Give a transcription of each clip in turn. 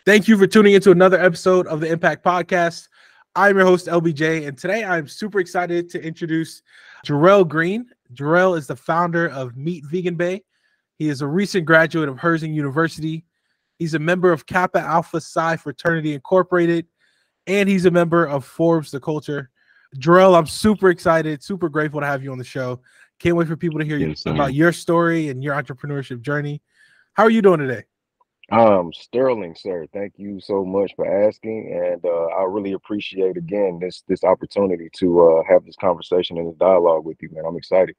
Thank you for tuning into another episode of the MPAKT Podcast. I'm your host, LBJ, and today I'm super excited to introduce Jarrell Green. Jarrell is the founder of MeetVeganBae. He is a recent graduate of Herzing University. He's a member of Kappa Alpha Psi Fraternity Incorporated, and he's a member of Forbes The Culture. Jarrell, I'm super excited, super grateful to have you on the show. Can't wait for people to hear about your story and your entrepreneurship journey. How are you doing today? Sterling, sir. Thank you so much for asking, and I really appreciate again this opportunity to have this conversation and this dialogue with you, man. I'm excited.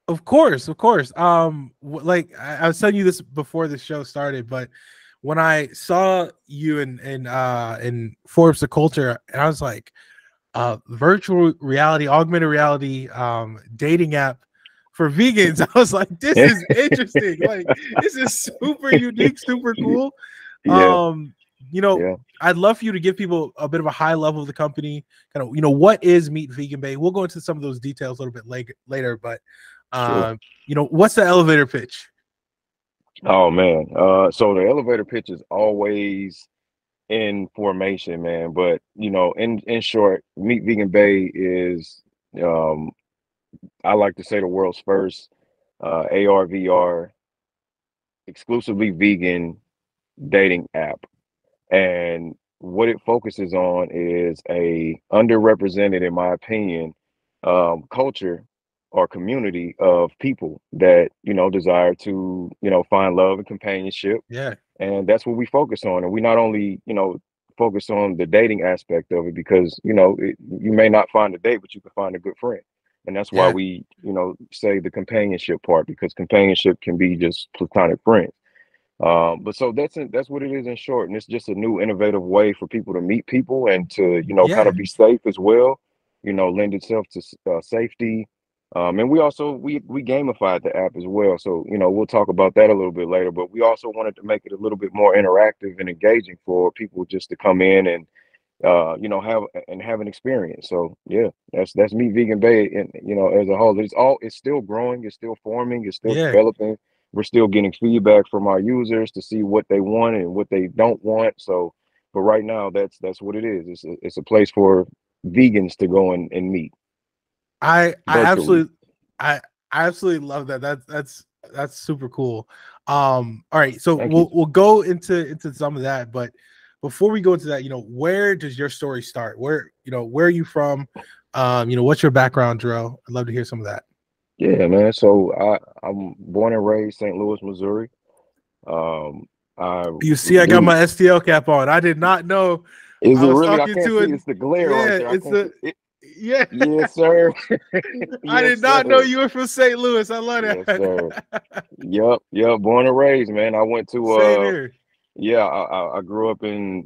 Of course. Like I was telling you this before the show started, but when I saw you in Forbes The Culture, and I was like, virtual reality, augmented reality, dating app for vegans. I was like, this is interesting. Like, this is super unique, super cool. Yeah. I'd love for you to give people a bit of a high level of the company, kind of, what is MeetVeganBae? We'll go into some of those details a little bit later, but Sure. What's the elevator pitch? Oh man. So the elevator pitch is always in formation, man. But in short, MeetVeganBae is I like to say the world's first AR VR exclusively vegan dating app. And what it focuses on is a underrepresented, in my opinion, culture or community of people that desire to find love and companionship. Yeah. And that's what we focus on. And we not only focus on the dating aspect of it, because you may not find a date, but you can find a good friend. And that's why we say the companionship part, because companionship can be just platonic friends. But so that's what it is in short, and it's just a new innovative way for people to meet people and to kind of be safe as well. Lend itself to safety. And we also we gamified the app as well, so we'll talk about that a little bit later. But we also wanted to make it a little bit more interactive and engaging for people just to come in and have an experience. So yeah, that's MeetVeganBae, and as a whole, it's still growing, it's still forming, it's still developing. We're still getting feedback from our users to see what they want and what they don't want. So, but right now, that's what it is. It's a place for vegans to go and meet. I absolutely love that. That's super cool. All right, so we'll go into some of that, but before we go into that, where does your story start? Where are you from? What's your background, Jarrell? I'd love to hear some of that. Yeah, man. So I'm born and raised St. Louis, Missouri. You see, I got my STL cap on. I did not know. Is it really? I can't see. It's the glare right there. Yes, sir. I did not know you were from St. Louis. I love that. Yes, sir. Yep. Born and raised, man. I went to I grew up in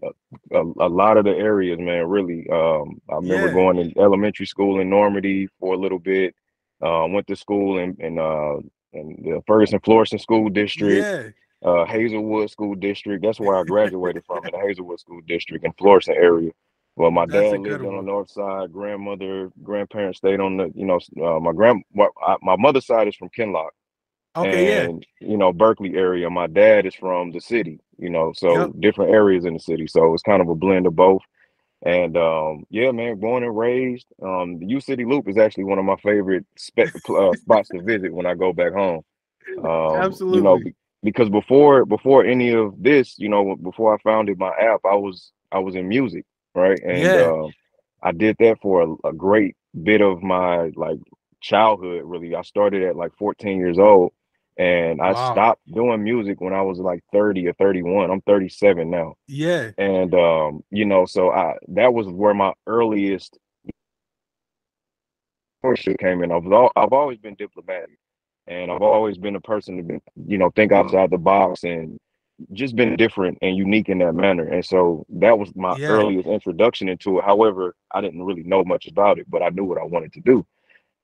a lot of the areas, man. Really. I remember going to elementary school in Normandy for a little bit. Went to school in the Ferguson Florissant School District, Hazelwood School District. That's where I graduated from, in the Hazelwood School District in Florissant area. Well, my dad lived on the north side. Grandparents stayed on the my mother's side is from Kinloch. And Berkeley area. My dad is from the city, so different areas in the city. So it's kind of a blend of both. And man, born and raised. The U City Loop is actually one of my favorite spots to visit when I go back home. Absolutely. Because before any of this, before I founded my app, I was in music, right? And I did that for a great bit of my childhood. Really, I started at 14 years old. And I stopped doing music when I was 30 or 31. I'm 37 now. Yeah. And so that was where my earliest came in. I've always been diplomatic, and I've always been a person to think outside the box and just been different and unique in that manner. And so that was my earliest introduction into it. However, I didn't really know much about it, but I knew what I wanted to do.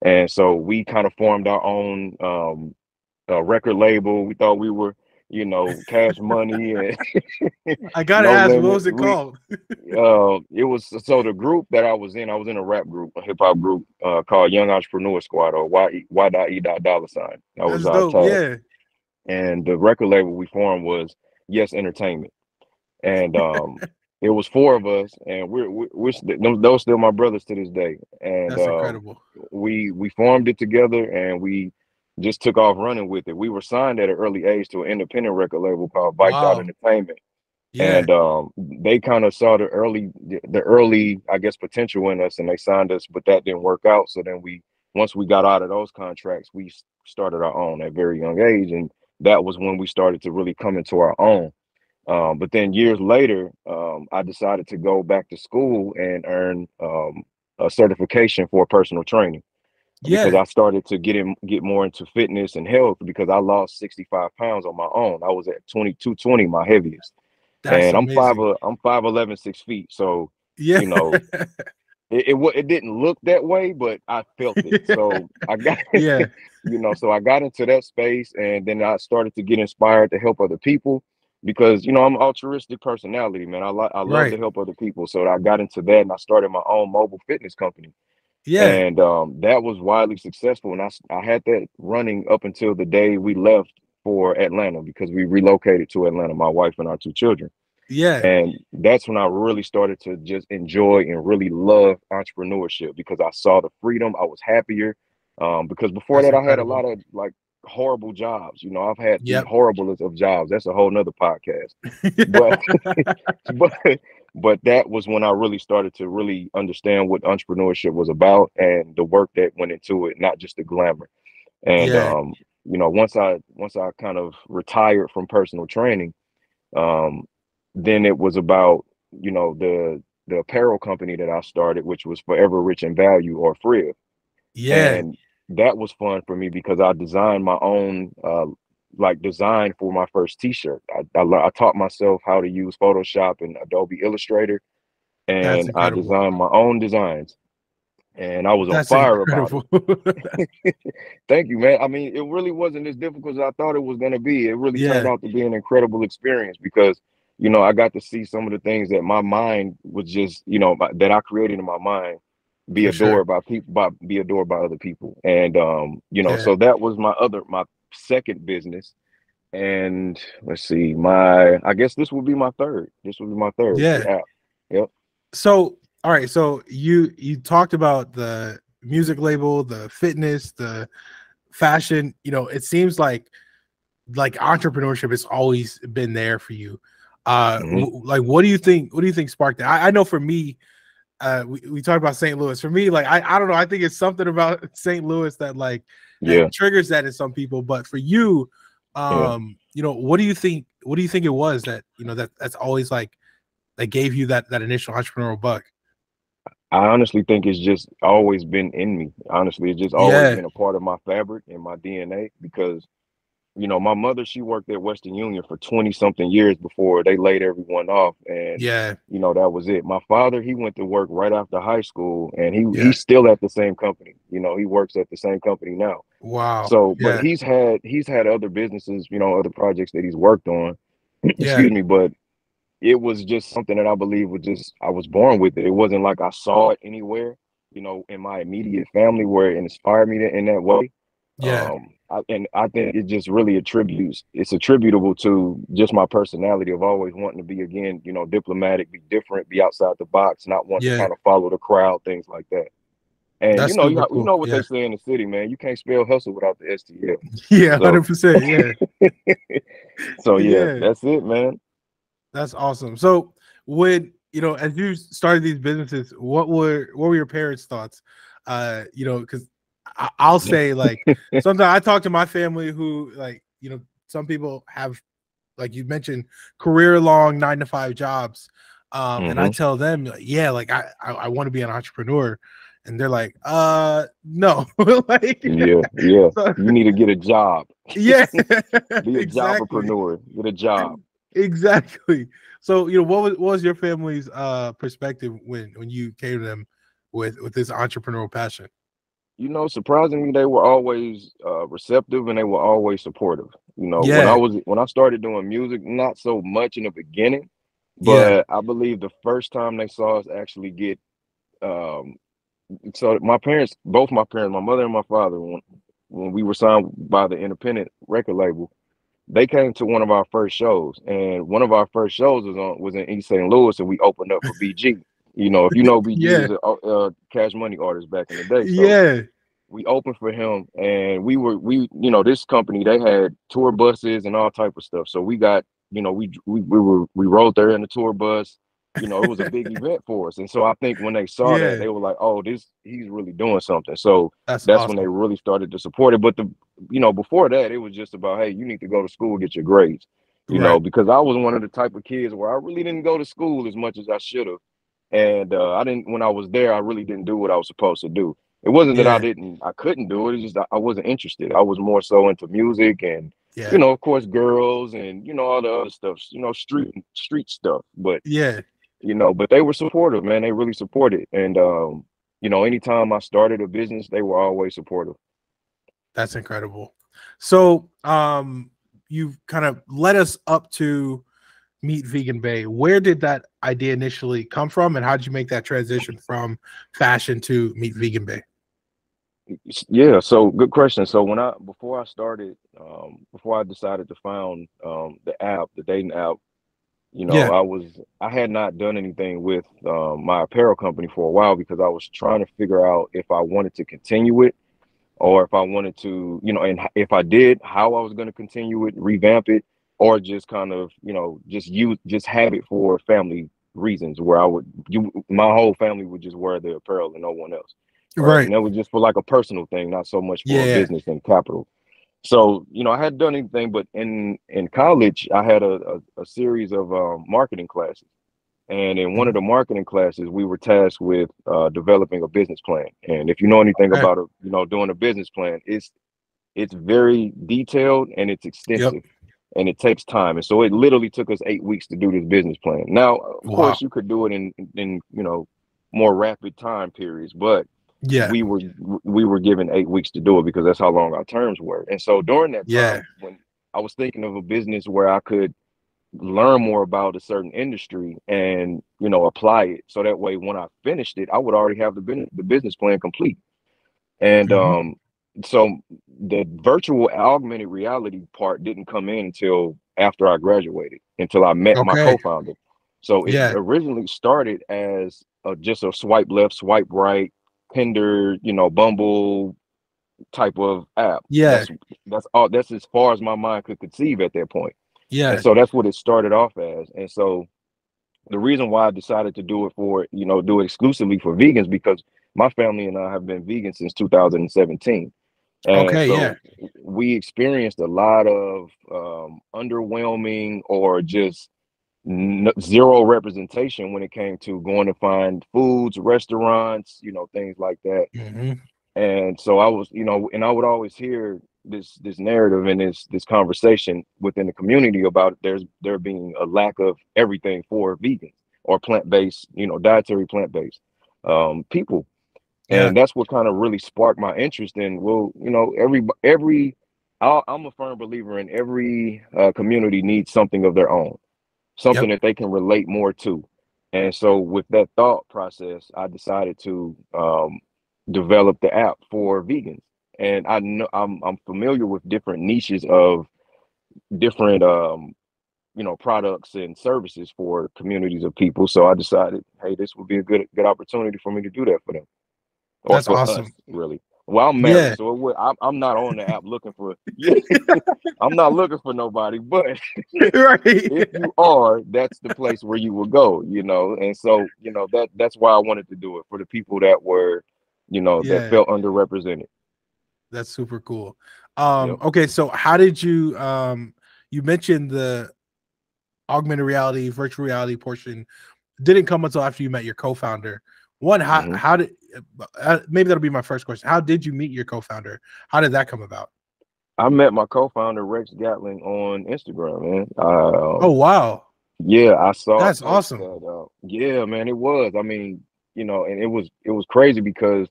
And so we kind of formed our own record label. We thought we were, Cash Money. And I gotta ask, what was it called? It was the group that I was in a rap group, a hip hop group called Young Entrepreneur Squad, or Y.E. Dollar Sign. That was our tag. And the record label we formed was Yes Entertainment. and it was four of us, and those still my brothers to this day. And That's incredible. we formed it together, and we just took off running with it. We were signed at an early age to an independent record label called Biked Out Wow. Entertainment. Yeah. And they kind of saw the early, I guess, potential in us, and they signed us, but that didn't work out. So then once we got out of those contracts, we started our own at a very young age, and that was when we started to really come into our own. But then years later, I decided to go back to school and earn a certification for personal training, because Yeah. I started to get more into fitness and health, because I lost 65 pounds on my own. I was at 2220, my heaviest. That's And amazing. I'm 5'11", 6 feet. So, Yeah. you know, it didn't look that way, but I felt it. So I got, Yeah. so I got into that space, and then I started to get inspired to help other people, because, I'm an altruistic personality, man. I love to Right. help other people. So I got into that, and I started my own mobile fitness company. Yeah. And that was widely successful. And I had that running up until the day we left for Atlanta, because we relocated to Atlanta, my wife and our two children. Yeah. And that's when I really started to just enjoy and really love entrepreneurship, because I saw the freedom. I was happier. Because before That's that, I had a incredible. lot of like horrible jobs. I've had the Yep. horriblest of jobs. That's a whole nother podcast. But but but that was when I really started to really understand what entrepreneurship was about, and the work that went into it, not just the glamour. And Yeah. once I kind of retired from personal training, um, then it was about, the apparel company that I started, which was Forever Rich in Value, or Frib. Yeah. And that was fun for me, because I designed my own like design for my first t-shirt. I taught myself how to use Photoshop and Adobe Illustrator, That's and I incredible. designed my own designs, and I was on That's fire about incredible. it. Thank you, man. I mean, it really wasn't as difficult as I thought it was going to be. It really turned Yeah. out to be an incredible experience, because, I got to see some of the things that my mind was just, that I created in my mind, be For sure. adored by people, be adored by other people. And, Yeah. so that was my second business. And let's see, I guess this would be my third. This would be my third, Yeah. the app. Yep. So, all right. So you talked about the music label, the fitness, the fashion. It seems like entrepreneurship has always been there for you. Hmm. Like, what do you think? What do you think sparked that? I know for me, we talked about St. Louis. For me, like I don't know. I think it's something about St. Louis that Yeah. triggers that in some people. But for you, Yeah. what do you think? What do you think it was that that's always like that gave you that initial entrepreneurial bug? I honestly think it's just always been in me. Honestly, it's just always Yeah, been a part of my fabric and my DNA, because, my mother, she worked at Western Union for 20 something years before they laid everyone off. And, yeah, that was it. My father, he went to work right after high school, and yeah. he's still at the same company. He works at the same company now. Wow. So, but Yeah, he's had other businesses, other projects that he's worked on. yeah, Excuse me, but it was just something that I believe I was born with it. It wasn't like I saw it anywhere, in my immediate family, where it inspired me in that way. yeah, And I think it just really it's attributable to just my personality of always wanting to be, again, diplomatic, be different, be outside the box, not want to yeah. kind of follow the crowd, things like that. And That's super you cool. know what they Yeah, say in the city, man, you can't spell hustle without the STL. yeah, So 100%. Yeah, so yeah, yeah. that's it, man. That's awesome. So when as you started these businesses, what were your parents' thoughts? Because I'll say like sometimes I talk to my family who some people have, like you mentioned, career long 9 to 5 jobs. And I Hmm. tell them like, yeah, like I want to be an entrepreneur. And they're like, no. Like Yeah, yeah. so, You need to get a job. yeah, Be a exactly. jobpreneur. Get a job. Exactly. So, what was your family's perspective when you came to them with this entrepreneurial passion? Surprisingly, they were always receptive, and they were always supportive. Yeah, When I started doing music, not so much in the beginning, yeah, but I believe the first time they saw us actually get um so both my parents, my mother and my father, when we were signed by the independent record label, They came to one of our first shows, and one of our first shows was in East St. Louis, and we opened up for BG. You know, if you know BG, Yeah. is a Cash Money artist back in the day. So Yeah. we opened for him, and this company, they had tour buses and all type of stuff. So we got, we rode there in the tour bus. It was a big event for us. And so I think when they saw that, Yeah. they were like, oh, he's really doing something. So That's that's when they awesome. really started to support it. But before that, it was just about, hey, you need to go to school, get your grades, Right. because I was one of the type of kids where I really didn't go to school as much as I should have. And when I was there, I really didn't do what I was supposed to do. It wasn't that Yeah. I couldn't do it. It's just I wasn't interested. I was more so into music and, Yeah. of course, girls and, all the other stuff, street stuff. But, Yeah. but they were supportive, man. They really supported. And, anytime I started a business, they were always supportive. That's incredible. So, you've kind of led us up to MeetVeganBae. Where did that idea initially come from, and how did you make that transition from fashion to MeetVeganBae? Yeah, so good question. So before I decided to found the dating app, Yeah. I had not done anything with my apparel company for a while because I was trying to figure out if I wanted to continue it or if I wanted to, and if I did, how I was going to continue it, revamp it, or just kind of, just have it for family reasons where my whole family would just wear the apparel and no one else. Right. Right. And that was just for like a personal thing, not so much for a Yeah. business and capital. So, I hadn't done anything, but in college, I had a series of marketing classes. And in one of the marketing classes, we were tasked with developing a business plan. And if you know anything Okay. about doing a business plan, it's very detailed and it's extensive. Yep. And it takes time. And so it literally took us 8 weeks to do this business plan. Now, of course, you could do it in more rapid time periods, but Yeah. we were given 8 weeks to do it because that's how long our terms were. And so during that time, when I was thinking of a business where I could learn more about a certain industry and apply it, so that way when I finished it, I would already have the business plan complete. And so the virtual augmented reality part didn't come in until after I graduated, until I met my co-founder. So it originally started as just a swipe left, swipe right, Tinder, Bumble type of app. Yeah. That's all. That's as far as my mind could conceive at that point. Yeah. And so that's what it started off as. And so the reason why I decided to do it exclusively for vegans, because my family and I have been vegan since 2017. And so we experienced a lot of underwhelming or just zero representation when it came to going to find foods, restaurants, things like that. And so I was, and I would always hear this narrative and this conversation within the community about there being a lack of everything for vegans or plant-based, dietary plant-based people. And that's what kind of really sparked my interest in, I'm a firm believer in every community needs something of their own, something that they can relate more to. And so with that thought process, I decided to develop the app for vegans. And I know I'm familiar with different niches of different products and services for communities of people. So I decided, hey, this would be a good opportunity for me to do that for them. Or That's for awesome. us, really. Well, I'm married, so I'm not on the app looking for. I'm not looking for nobody. But if you are, that's the place where you will go. And so that's why I wanted to do it for the people that were, that felt underrepresented. That's super cool. Okay, so how did you you mentioned the augmented reality, virtual reality portion didn't come until after you met your co-founder. How did maybe that'll be my first question. How did you meet your co-founder? How did that come about? I met my co-founder Rex Gatling on Instagram, man. Oh wow. Yeah, I saw. That's awesome. Yeah, man, it was. I mean, and it was crazy because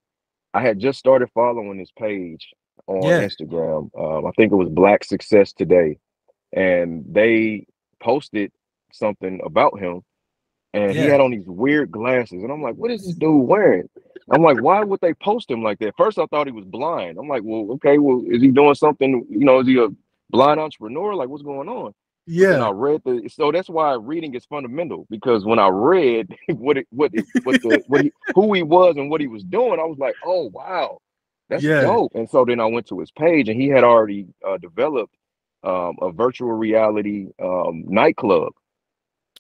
I had just started following his page on Instagram. I think it was Black Success Today, and they posted something about him. And he had on these weird glasses. And I'm like, what is this dude wearing? I'm like, why would they post him like that? First, I thought he was blind. I'm like, well, okay, well, is he doing something? Is he blind entrepreneur, like what's going on? But then I read so that's why reading is fundamental, because when I read who he was and what he was doing, I was like, oh wow, that's dope. And so then I went to his page, and he had already developed a virtual reality nightclub.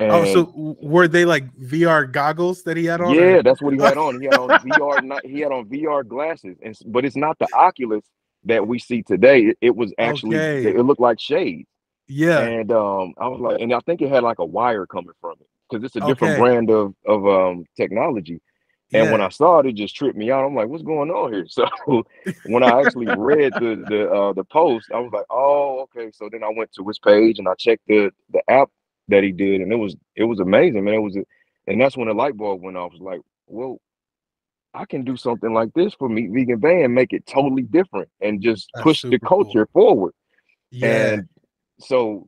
And so were they like VR goggles that he had on? Yeah, that's what he had on. He had on VR. He had on VR glasses, but it's not the Oculus that we see today. It was actually it looked like shades. Yeah. And I was like, and I think it had like a wire coming from it, because it's a different brand of technology. And when I saw it, it just tripped me out. I'm like, what's going on here? So when I actually read the post, I was like, oh, okay. So then I went to his page and I checked the app that he did, and it was amazing, man. And that's when the light bulb went off. I was like, well, I can do something like this for MeetVeganBae and make it totally different and just push the culture forward. And so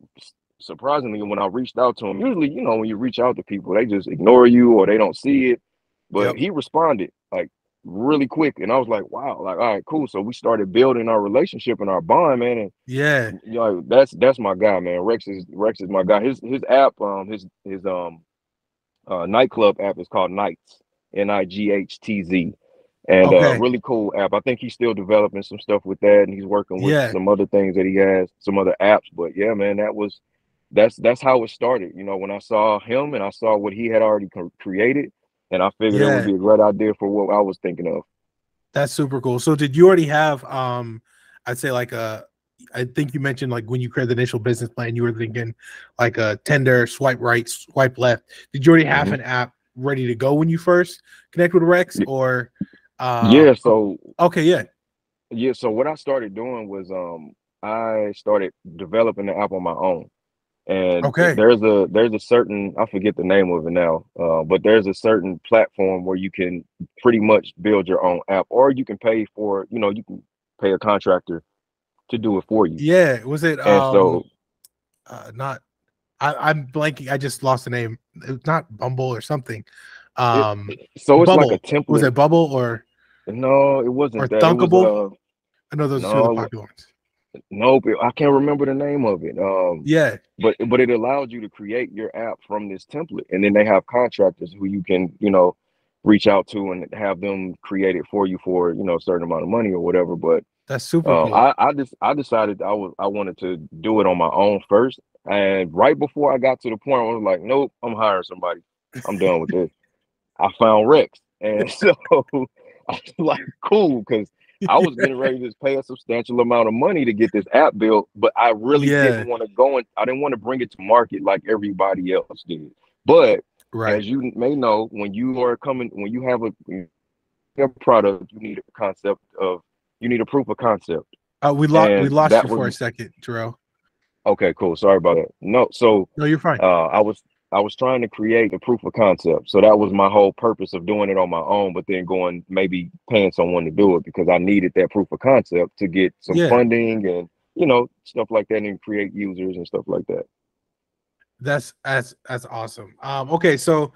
surprisingly, when I reached out to him, usually, you know, when you reach out to people, they just ignore you or they don't see it. But he responded like really quick, and I was like, wow, like, all right, cool. So we started building our relationship and our bond, man. And you know, that's my guy, man. Rex is my guy. His app, his nightclub app is called Nights, NIGHTZ, and really cool app. I think he's still developing some stuff with that, and he's working with some other things that he has, some other apps. But yeah, man, that's how it started. You know, when I saw him and I saw what he had already created, and I figured it would be a great idea for what I was thinking of. That's super cool. So did you already have I'd say like I think you mentioned like when you created the initial business plan, you were thinking like a tender, swipe right, swipe left. Did you already have an app ready to go when you first connect with Rex, or so so what I started doing was I started developing the app on my own. And there's a certain, I forget the name of it now, but there's a certain platform where you can pretty much build your own app, or you can pay for, you know, you can pay a contractor to do it for you. Yeah, was it? And so, I'm blanking. I just lost the name. It's not Bumble or something. So it's Bubble. Like a template. Was it Bubble or? No, it wasn't. Or that. Thunkable. It was, I know those are two of the popular ones. Nope, I can't remember the name of it. But it allowed you to create your app from this template, and then they have contractors who you can, you know, reach out to and have them create it for you for, you know, a certain amount of money or whatever. But that's super cool. I decided I wanted to do it on my own first, and right before I got to the point, I was like, nope, I'm hiring somebody. I'm done with this. I found Rex, and so I was like, cool, because I was getting ready to pay a substantial amount of money to get this app built, but I really didn't want to go and I didn't want to bring it to market like everybody else did. But as you may know, when you have a product, you need a proof of concept. We lost you for a second, Jarrell. Okay, cool. Sorry about that. No, you're fine. I was trying to create a proof of concept. So that was my whole purpose of doing it on my own, but then maybe paying someone to do it, because I needed that proof of concept to get some funding and, you know, stuff like that, and create users and stuff like that. That's awesome. Okay, so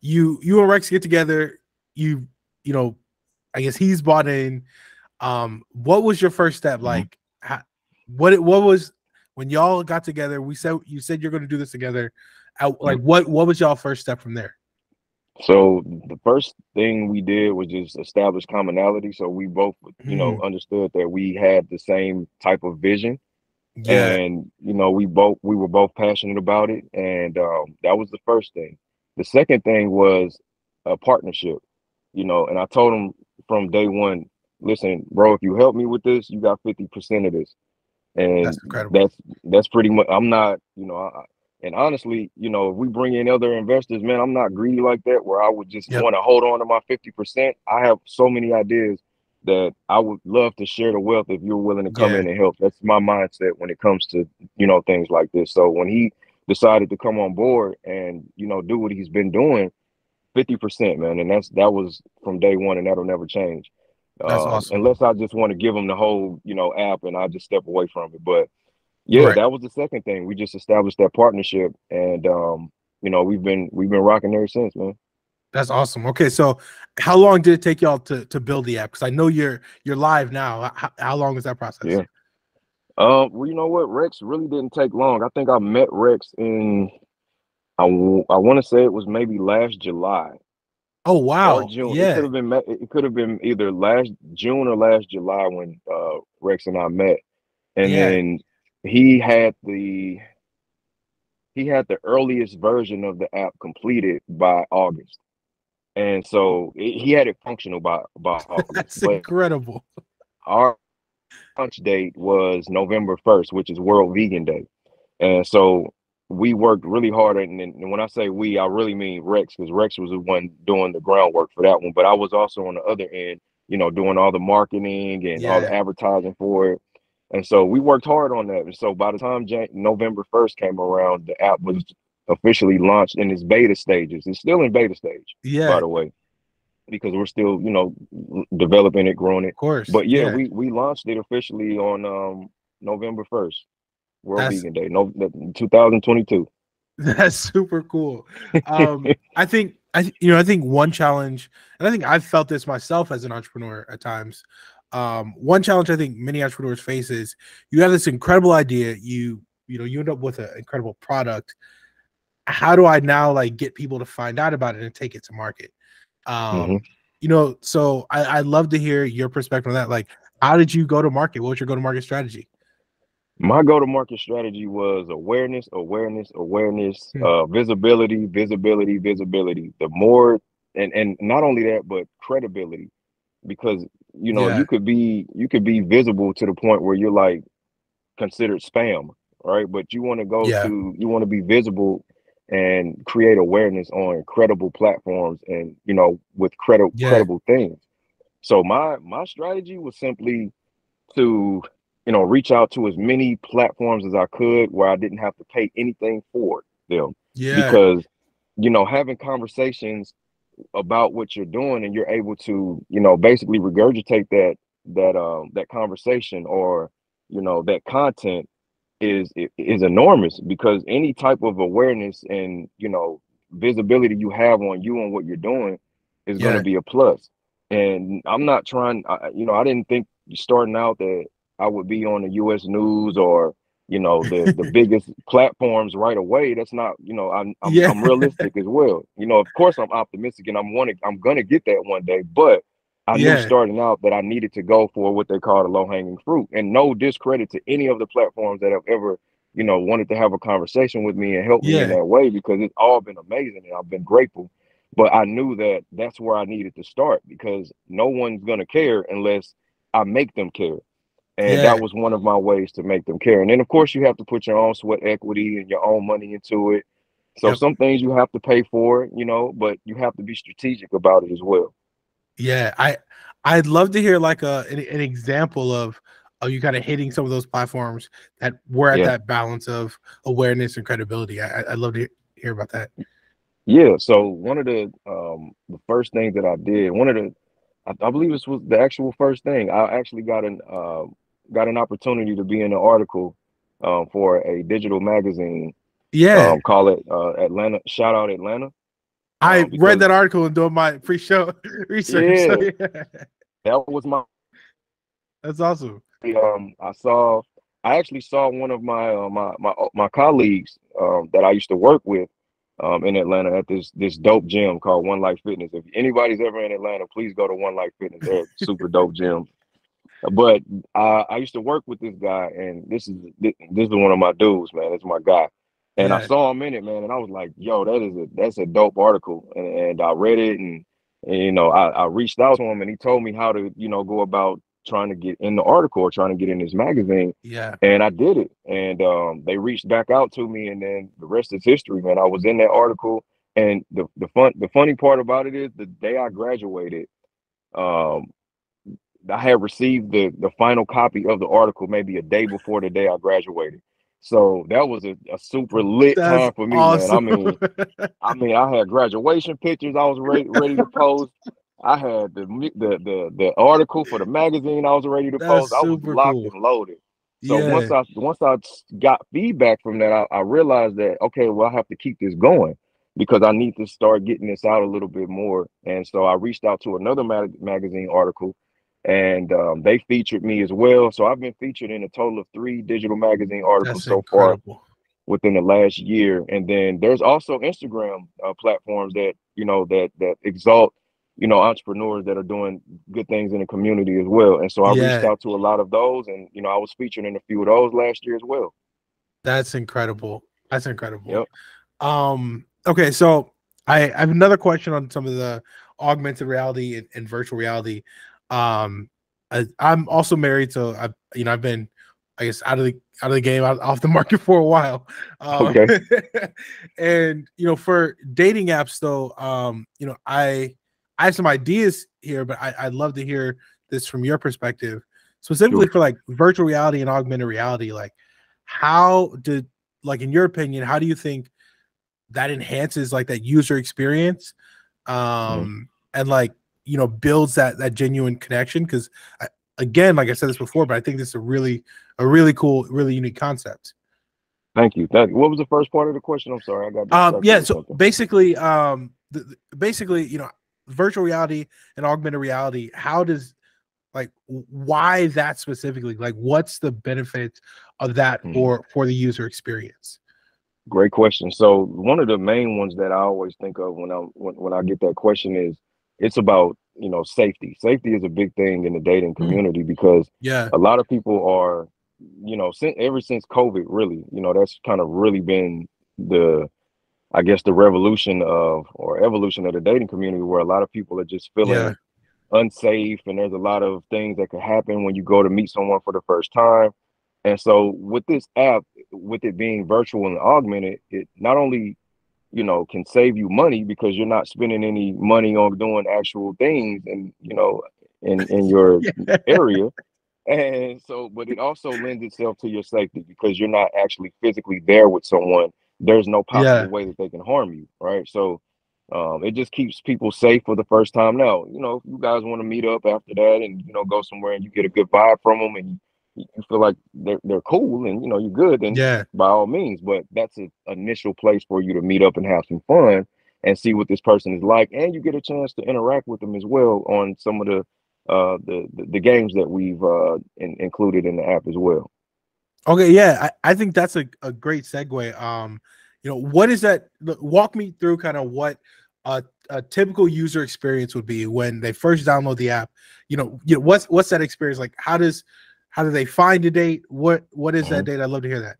you and Rex get together, you know, I guess he's bought in. What was your first step? Like what was when y'all got together? You said you're going to do this together. Like what was y'all first step from there? So the first thing we did was just establish commonality. So we both, you know, understood that we had the same type of vision, and you know, we were both passionate about it, and that was the first thing. The second thing was a partnership, you know, and I told him from day one, listen, bro, if you help me with this, you got 50% of this, and that's incredible. That's pretty much. I'm not, you know, and honestly, you know, if we bring in other investors, man, I'm not greedy like that, where I would just want to hold on to my 50%. I have so many ideas that I would love to share the wealth if you're willing to come in and help. That's my mindset when it comes to, you know, things like this. So when he decided to come on board and, you know, do what he's been doing, 50%, man. And that was from day one, and that'll never change. That's awesome. Unless I just want to give him the whole, you know, app and I just step away from it. But yeah, that was the second thing. We just established that partnership, and you know, we've been rocking ever since, man. That's awesome. Okay, so how long did it take y'all to build the app? Because I know you're live now. How long is that process? Yeah. Well, you know what? Rex really didn't take long. I think I met Rex in, I want to say it was maybe last July Oh or wow. June. It could Yeah. have been it could have been either last June or last July when Rex and I met. And Yeah. then he had the he had the earliest version of the app completed by August. And so he had it functional by August. That's But incredible. our launch date was November 1st, which is World Vegan Day. And so we worked really hard. And when I say we, I really mean Rex, because Rex was the one doing the groundwork for that one. But I was also on the other end, doing all the marketing and all the Yeah. advertising for it. And so we worked hard on that. And so by the time November 1st came around, the app was officially launched in its beta stages. It's still in beta stage, by Yeah. the way, because we're still, developing it, growing Of it. course. But yeah, Yeah. we launched it officially on November 1st, World That's Vegan Day, 2022. that's super cool. I think I think one challenge, and I think I've felt this myself as an entrepreneur at times. One challenge I think many entrepreneurs face is you have this incredible idea, you end up with an incredible product. How do I now like get people to find out about it and take it to market? hmm Um, so I'd love to hear your perspective on that. Like, how did you go to market? What was your go-to-market strategy? My go-to-market strategy was awareness, awareness, awareness, Hmm. visibility, visibility, visibility. The more, and not only that, but credibility, because Yeah, you could be visible to the point where you're like considered spam, right? But yeah, you want to be visible and create awareness on credible platforms and with yeah, credible things. So my strategy was simply to reach out to as many platforms as I could where I didn't have to pay anything for them, yeah, because having conversations about what you're doing, and you're able to basically regurgitate that conversation, or that content is enormous, because any type of awareness and visibility you have on you and what you're doing is going to yeah, be a plus. And I'm not trying, I didn't think starting out that I would be on the US news, or the biggest platforms right away. That's not, yeah, I'm realistic as well. Of course I'm optimistic, and I'm gonna get that one day, but I knew yeah, starting out that I needed to go for what they call the low-hanging fruit. And no discredit to any of the platforms that have ever, wanted to have a conversation with me and help me in yeah, that way, because it's all been amazing and I've been grateful. But I knew that that's where I needed to start, because no one's gonna care unless I make them care. And yeah, that was one of my ways to make them care. And then of course you have to put your own sweat equity and your own money into it. So yep, some things you have to pay for, but you have to be strategic about it as well. yeah. I'd love to hear like an example of you kind of hitting some of those platforms that were at Yeah. that balance of awareness and credibility. I'd love to hear about that. Yeah. So one of the first things that I did, I believe this was the actual first thing. I actually got an opportunity to be in an article for a digital magazine, Yeah, call it Atlanta, shout out Atlanta. I read Because that article and doing my pre-show research. So yeah, yeah, that was my that's awesome. I saw I actually saw one of my colleagues that I used to work with in Atlanta at this dope gym called One Life Fitness. If anybody's ever in Atlanta, please go to One Life Fitness. They're a super dope gym. But I used to work with this guy, and this is one of my dudes, man. It's my guy. And I Yeah, saw him in it, man, and I was like, "Yo, that's a dope article." And I read it, and I reached out to him, and he told me how to go about trying to get in the article, or trying to get in this magazine. yeah, And I did it, and they reached back out to me, and then the rest is history, man. I was in that article, and the funny part about it is the day I graduated. Um, I had received the final copy of the article maybe a day before the day I graduated. So that was a super lit that's time for me, man. awesome. I had graduation pictures I was ready to post. I had the article for the magazine I was ready to That's post. I was super locked cool. and loaded. So Yeah, once I got feedback from that, I realized that okay, well I have to keep this going, because I need to start getting this out a little bit more. And so I reached out to another magazine article, and they featured me as well. So I've been featured in a total of 3 digital magazine articles That's so far incredible. within the last year. And then there's also Instagram platforms that, that exalt, entrepreneurs that are doing good things in the community as well. And so I reached Yeah, out to a lot of those, and, I was featured in a few of those last year as well. that's incredible. That's incredible. Yep. Okay, so I have another question on some of the augmented reality and virtual reality. I'm also married, so I've been, I guess, out of the game, off the market for a while. Okay. And for dating apps, though, I have some ideas here, but I'd love to hear this from your perspective, specifically Sure. for like virtual reality and augmented reality. Like, how did, like, in your opinion, how do you think that enhances like that user experience, Mhm. and like builds that genuine connection? Because again, like I said this before, but I think this is a really cool, really unique concept. Thank you. What was the first part of the question? I'm sorry, I got distracted Yeah, with so something. basically, basically, virtual reality and augmented reality, how does, like, why that specifically, like what's the benefit of that Mhm. for the user experience? Great question. So one of the main ones that I always think of when I get that question is it's about, safety. Safety is a big thing in the dating Mm, community because yeah, a lot of people are, ever since COVID, really, that's kind of really been the, I guess, the revolution of or evolution of the dating community, where a lot of people are just yeah, feeling unsafe, and there's a lot of things that could happen when you go to meet someone for the first time. And so with this app, with it being virtual and augmented, it not only, can save you money because you're not spending any money on doing actual things and, in your yeah, area. And so, but it also lends itself to your safety because you're not actually physically there with someone. There's no yeah, possible way that they can harm you, right? So it just keeps people safe for the first time. Now, if you guys want to meet up after that and, go somewhere and you get a good vibe from them and you feel like they're cool and, you're good, then yeah. by all means. But that's an initial place for you to meet up and have some fun and see what this person is like. And you get a chance to interact with them as well on some of the games that we've included in the app as well. Okay, yeah, I think that's a great segue. What is that? Walk me through kind of what a typical user experience would be when they first download the app. What's that experience like? How do they find a date? What is that Mhm. date? I'd love to hear that.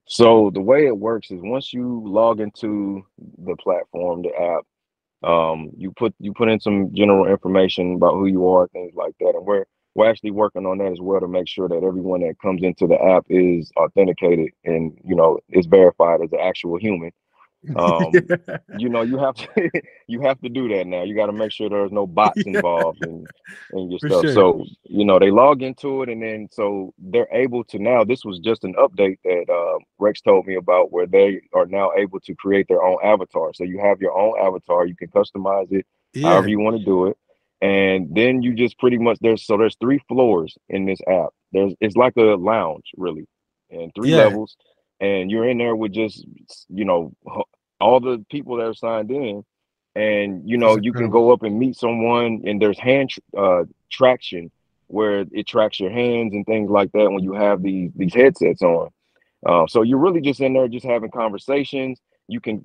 So the way it works is once you log into the platform, the app, you put in some general information about who you are, things like that, and we're actually working on that as well to make sure that everyone that comes into the app is authenticated and is verified as an actual human. um Yeah, you have to you have to do that now. You got to make sure there's no bots yeah, involved in your for stuff. sure. So they log into it, and then so they're able to now, this was just an update that Rex told me about, where they are now able to create their own avatar. So you have your own avatar, you can customize it however Yeah, you want to do it. And then you just pretty much, there's 3 floors in this app. It's like a lounge really, and 3 levels, and you're in there with just you know all the people that are signed in, and that's you can incredible. go up and meet someone, and there's traction where it tracks your hands and things like that when you have these headsets on. So you're really just in there just having conversations. You can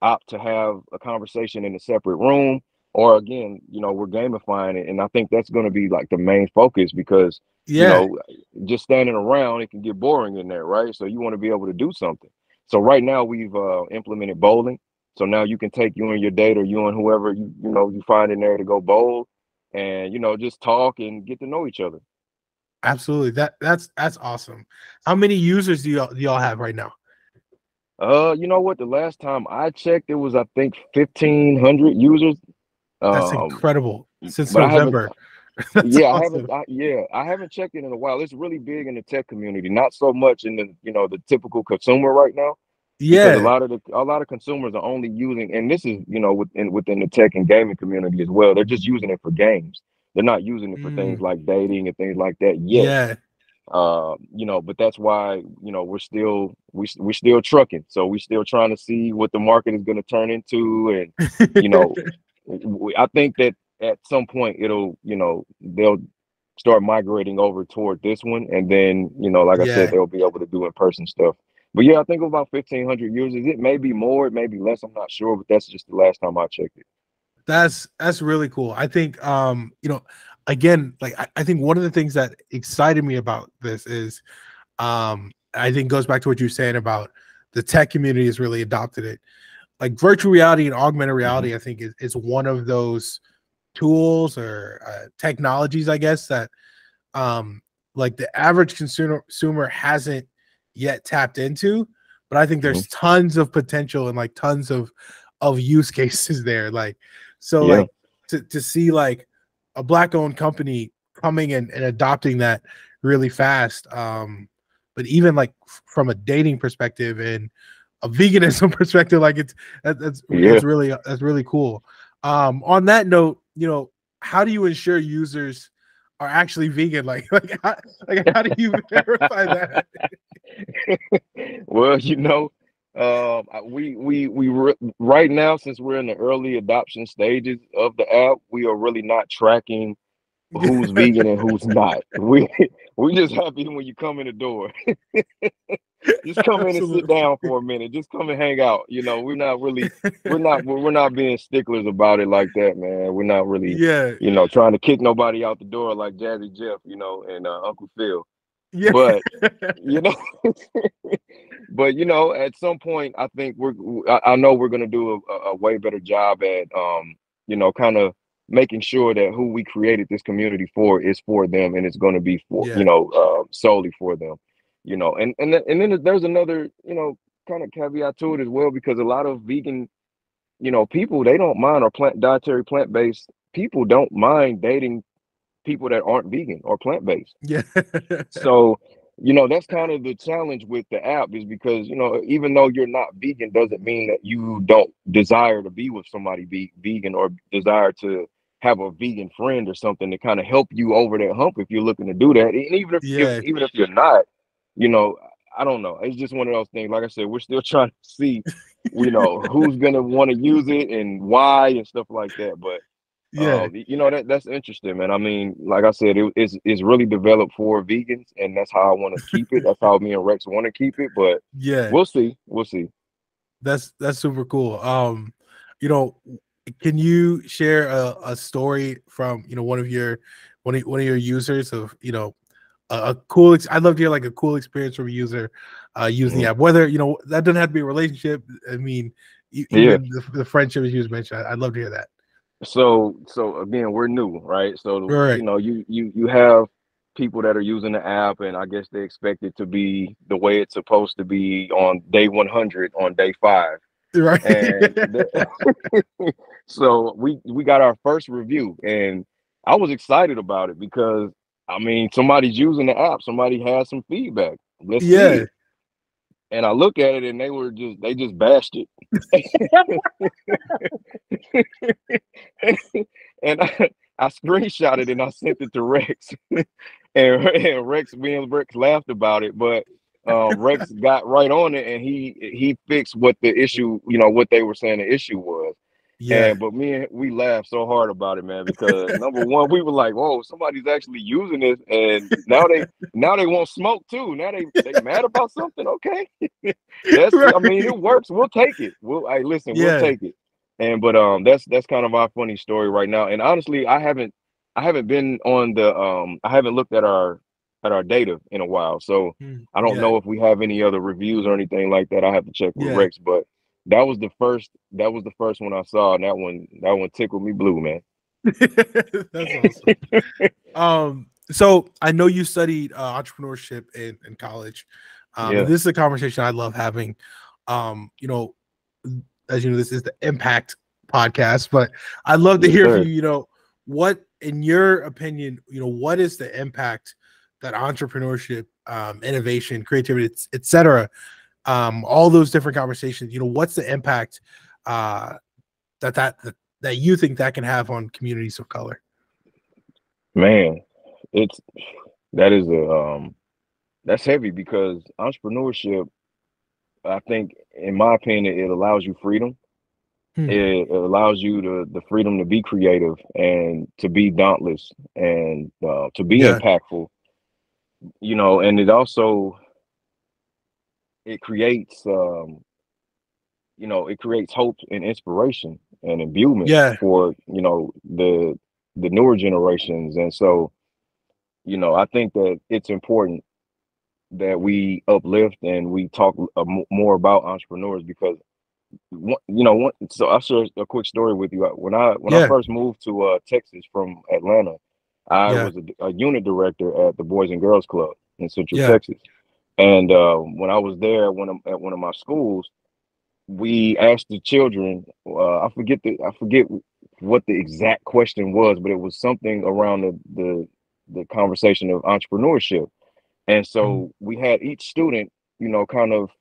opt to have a conversation in a separate room, or again, we're gamifying it, and I think that's going to be like the main focus because you Yeah, know just standing around, it can get boring in there, right? So you want to be able to do something. So right now we've implemented bowling. So now you can take you and your date, or you and whoever you find in there, to go bowl, and just talk and get to know each other. absolutely. That's awesome. How many users do y'all have right now? You know what? The last time I checked, it was, I think, 1,500 users. That's Um, incredible. Since but I haven't. November. That's Yeah, I haven't. awesome. I haven't checked it in a while. It's really big in the tech community, not so much in the typical consumer right now, because a Yeah. lot of consumers are only using, and this is within the tech and gaming community as well. They're just using it for games. They're not using it for things Mm, like dating and things like that yet. yeah. But that's why we're still trucking, so we're still trying to see what the market is going to turn into. And you know I think that at some point it'll, they'll start migrating over toward this one, and then, like I said, Yeah, they'll be able to do in-person stuff. But yeah, I think about 1,500 users. It may be more, it may be less, I'm not sure, but that's just the last time I checked it. that's really cool. I think again, like I think one of the things that excited me about this is I think goes back to what you're saying about the tech community has really adopted it. Like virtual reality and augmented reality, I think is one of those tools or technologies, I guess, that like the average consumer hasn't yet tapped into, but I think there's tons of potential and like tons of use cases there. Like, so Yeah. like to see like a Black owned company coming and adopting that really fast. But even like from a dating perspective and a veganism perspective, like that's really cool. On that note, how do you ensure users are actually vegan? Like how do you verify that? Well, right now, since we're in the early adoption stages of the app, we are really not tracking who's vegan and who's not. We just happy when you come in the door. Just come in and sit down for a minute. Just come and hang out. We're not being sticklers about it like that, man. We're not really, trying to kick nobody out the door like Jazzy Jeff, and Uncle Phil. Yeah. But but at some point, I think I know we're gonna do a way better job at kind of making sure that who we created this community for is for them, and it's going to be for solely for them. And then there's another kind of caveat to it as well, because a lot of vegan people, they don't mind, or dietary plant-based people don't mind dating people that aren't vegan or plant-based. Yeah. So that's kind of the challenge with the app, is because even though you're not vegan doesn't mean that you don't desire to be with somebody vegan, or desire to have a vegan friend or something to kind of help you over that hump if you're looking to do that. And even if you're not, I don't know. It's just one of those things. Like I said, we're still trying to see, who's gonna want to use it and why and stuff like that. But that's interesting, man. I mean, like I said, it's really developed for vegans, and that's how I want to keep it. That's how me and Rex want to keep it. But we'll see. That's super cool. Can you share a story from one of your users of a cool I'd love to hear like a cool experience from a user using the app, whether that doesn't have to be a relationship. I mean, even the friendship as you just mentioned, I'd love to hear that. So again, we're new, right? So you have people that are using the app, and I guess they expect it to be the way it's supposed to be on day 100, on day 5. Right. And so we got our first review, and I was excited about it because I mean, somebody's using the app, somebody has some feedback. Let's see it. And I look at it, and they just bashed it. And I screenshot it and I sent it to Rex. and Rex laughed about it, but Rex got right on it, and he fixed what the issue, what they were saying the issue was. But we laughed so hard about it, man, because number one, we were like, whoa, somebody's actually using this, and now they want smoke too. Now they mad about something. Okay. I mean, it works. We'll take it. We'll take it. And but that's kind of our funny story right now. And honestly, I haven't been on the I haven't looked at our data in a while. So I don't know if we have any other reviews or anything like that. I have to check with Rex, but that was the first one I saw, and that one tickled me blue, man. That's awesome. So I know you studied entrepreneurship in college. This is a conversation I love having. As you know, this is the MPAKT podcast, but I'd love to hear from you, what, in your opinion, what is the impact that entrepreneurship, innovation, creativity, etc., all those different conversations, what's the impact that you think that can have on communities of color? Man, that's heavy, because entrepreneurship, I think, in my opinion, it allows you freedom. Hmm. It allows you the freedom to be creative and to be dauntless and to be Yeah. impactful, and it also it creates it creates hope and inspiration and imbuement Yeah. for the newer generations. And so I think that it's important that we uplift and we talk more about entrepreneurs, because so I'll share a quick story with you. When I Yeah. first moved to Texas from Atlanta, I Yeah. was a unit director at the Boys and Girls Club in Central Yeah. Texas. And when I was there, at one of my schools, we asked the children. I forget what the exact question was, but it was something around the conversation of entrepreneurship. And Mm. so we had each student, kind of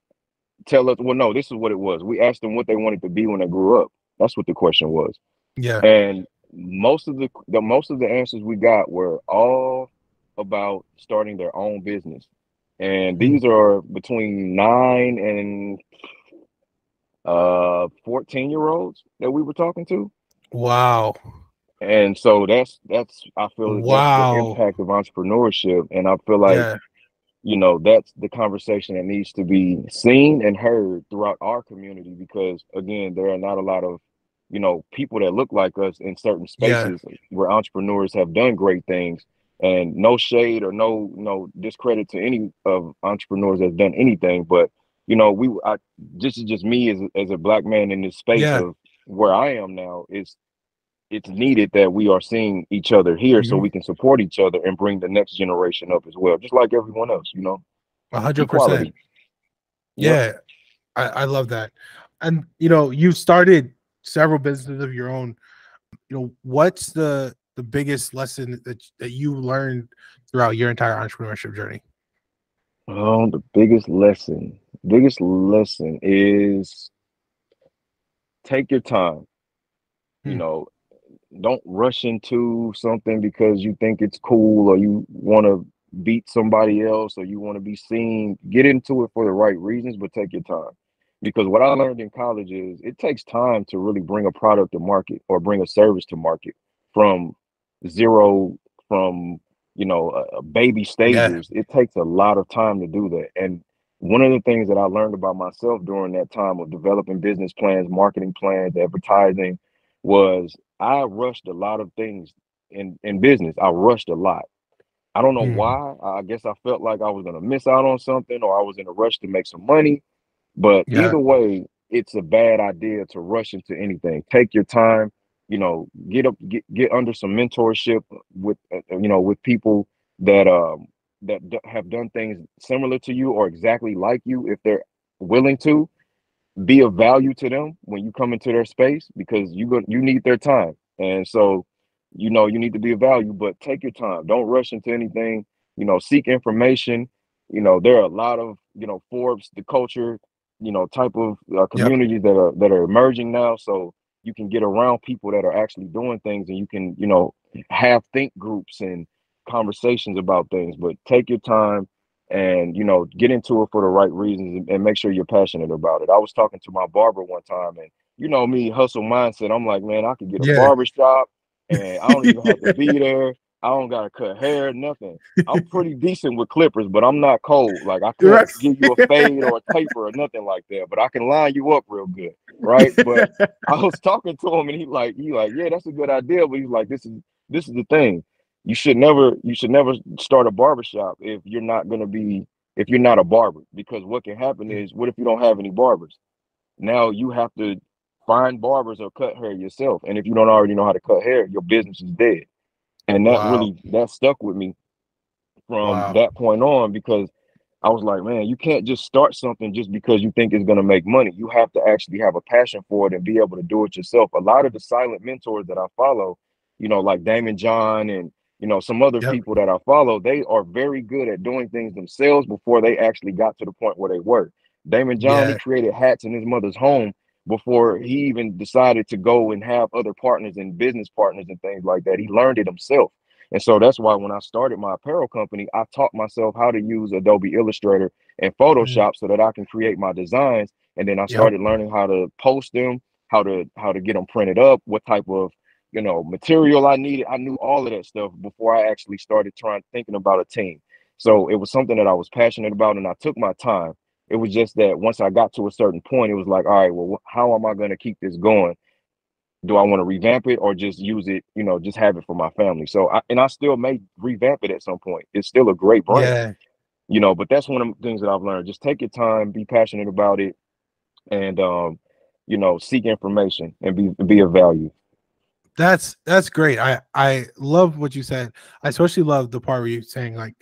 tell us. Well, no, this is what it was. We asked them what they wanted to be when they grew up. That's what the question was. Yeah. And most of the answers we got were all about starting their own business. And Mm. these are between 9 and 14-year-olds that we were talking to. Wow. And so that's I feel that that's the Wow. impact of entrepreneurship. And I feel like, Yeah. that's the conversation that needs to be seen and heard throughout our community, because again, there are not a lot of, people that look like us in certain Yeah. spaces where entrepreneurs have done great things. And no shade or no discredit to any of entrepreneurs that's done anything, but this is just me as a black man in this space Yeah. of where I am now. It's needed that we are seeing each other here so Mhm. we can support each other and bring the next generation up as well, just like everyone else, 100%. equality. Yep. Yeah. I love that. And you've started several businesses of your own. What's the biggest lesson that you learned throughout your entire entrepreneurship journey? The biggest lesson is take your time. You Hmm. know, don't rush into something because you think it's cool or you want to beat somebody else or you want to be seen. Get into it for the right reasons, but take your time. Because what I learned in college is it takes time to really bring a product to market or bring a service to market from zero, from baby Yeah. stages. It takes a lot of time to do that. And one of the things that I learned about myself during that time of developing business plans, marketing plans, advertising, was I rushed a lot of things in business. I rushed a lot. I don't know Mm. why. I guess I felt like I was going to miss out on something, or I was in a rush to make some money. But Yeah. either way, it's a bad idea to rush into anything. Take your time, get under some mentorship with with people that have done things similar to you or exactly like you, if they're willing to be of value to them when you come into their space, because you need their time. And so you need to be of value, but take your time. Don't rush into anything. Seek information. There are a lot of Forbes, the culture, type of Yep. communities that are emerging now, so you can get around people that are actually doing things, and you can have think groups and conversations about things. But take your time and get into it for the right reasons, and make sure you're passionate about it. I was talking to my barber one time, and me, hustle mindset, I'm like, man, I could get a Yeah. barber shop and I don't even have to be there. I don't gotta cut hair, nothing. I'm pretty decent with clippers, but I'm not cold. Like, I Right. can't give you a fade or a taper or nothing like that, but I can line you up real good, right? But I was talking to him, and he like, yeah, that's a good idea, but he's like, this is the thing. You should never start a barbershop if you're not a barber, because what can happen is, what if you don't have any barbers? Now you have to find barbers or cut hair yourself. And if you don't already know how to cut hair, your business is dead. And Wow. that stuck with me from Wow. that point on, because I was like, man, you can't just start something just because you think it's going to make money. You have to actually have a passion for it and be able to do it yourself. A lot of the silent mentors that I follow, like Damon John and, some other Yep. people that I follow, they are very good at doing things themselves before they actually got to the point where they were. Damon John, he Yeah. created hats in his mother's home before he even decided to go and have other partners and business partners and things like that. He learned it himself. And so that's why when I started my apparel company, I taught myself how to use Adobe Illustrator and Mm. Photoshop so that I can create my designs. And then I Yep. started learning how to post them, how to get them printed up, what type of material I needed. I knew all of that stuff before I actually started thinking about a team. So it was something that I was passionate about, and I took my time. It was just that once I got to a certain point, it was like, all right, well, how am I going to keep this going? Do I want to revamp it or just use it, just have it for my family? So I still may revamp it at some point. It's still a great brand, but that's one of the things that I've learned. Just take your time, be passionate about it, and seek information and be of value. That's great. I love what you said. I especially love the part where you're saying, like,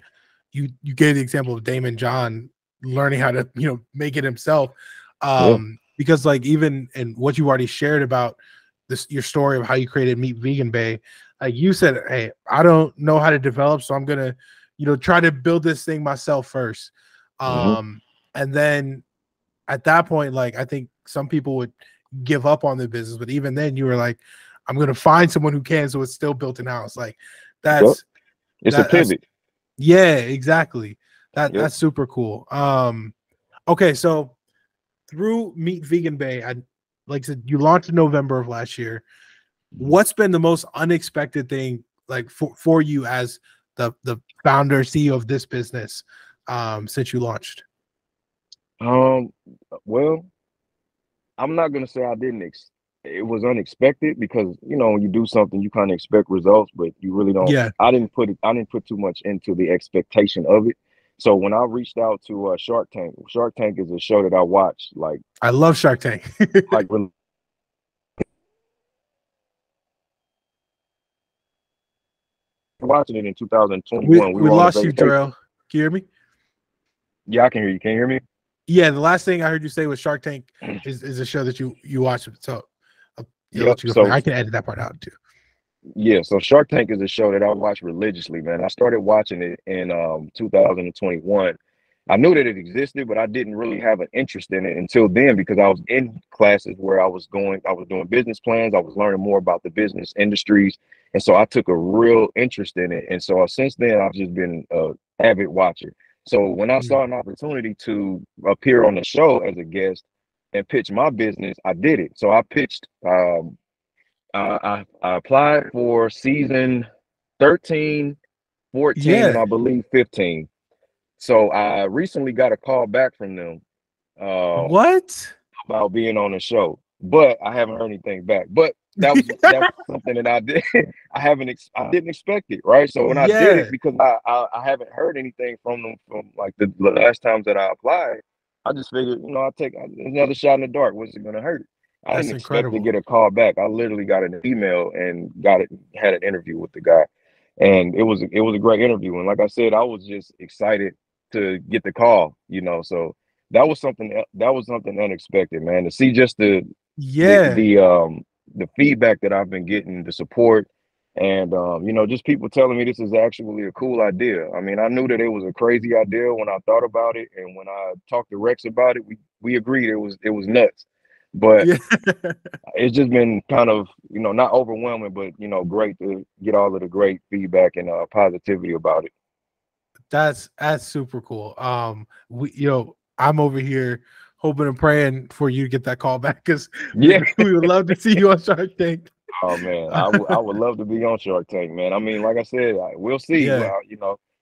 you gave the example of Damon John learning how to make it himself, because like even in what you already shared about this, your story of how you created MeetVeganBae, like you said, hey, I don't know how to develop, so I'm gonna try to build this thing myself first. And then at that point, like, I think some people would give up on the business, but even then you were like, I'm gonna find someone who can, so it's still built in house. Like it's a pivot. Yeah, exactly. That's super cool. Okay, so through MeetVeganBae, like I said, you launched in November of last year. What's been the most unexpected thing, like for you as the founder, CEO of this business, since you launched? Well, I'm not gonna say I didn't. It was unexpected because when you do something, you kind of expect results, but you really don't. Yeah. I didn't put too much into the expectation of it. So when I reached out to Shark Tank is a show that I watch. Like, I love Shark Tank. like watching it in 2021. We lost you, Jarrell. Can you hear me? Yeah, I can hear you. Can you hear me? Yeah, the last thing I heard you say was Shark Tank is a show that you watch. So so I can edit that part out too. Yeah, so Shark Tank is a show that I watch religiously, man. I started watching it in 2021. I knew that it existed, but I didn't really have an interest in it until then, because I was in classes where I was doing business plans. I was learning more about the business industries. And so I took a real interest in it. And so since then, I've just been an avid watcher. So when I saw an opportunity to appear on the show as a guest and pitch my business, I did it. So I pitched, I applied for season 13, 14, and I believe 15. So I recently got a call back from them about being on the show, but I haven't heard anything back. But that was something that I did. I didn't expect it, right? So when I did it, because I haven't heard anything from them from like the last times that I applied, I just figured, I'll take another shot in the dark. What's it gonna hurt? I didn't expect to get a call back. I literally got an email and had an interview with the guy, and it was a great interview. And like I said, I was just excited to get the call, So that was something unexpected, man. To see just the feedback that I've been getting, the support, and just people telling me this is actually a cool idea. I mean, I knew that it was a crazy idea when I thought about it, and when I talked to Rex about it, we agreed it was nuts. But it's just been kind of, not overwhelming, but, great to get all of the great feedback and positivity about it. That's super cool. I'm over here hoping and praying for you to get that call back, because we would love to see you on Shark Tank. Oh man, I would love to be on Shark Tank, man. I mean, like I said, we'll see.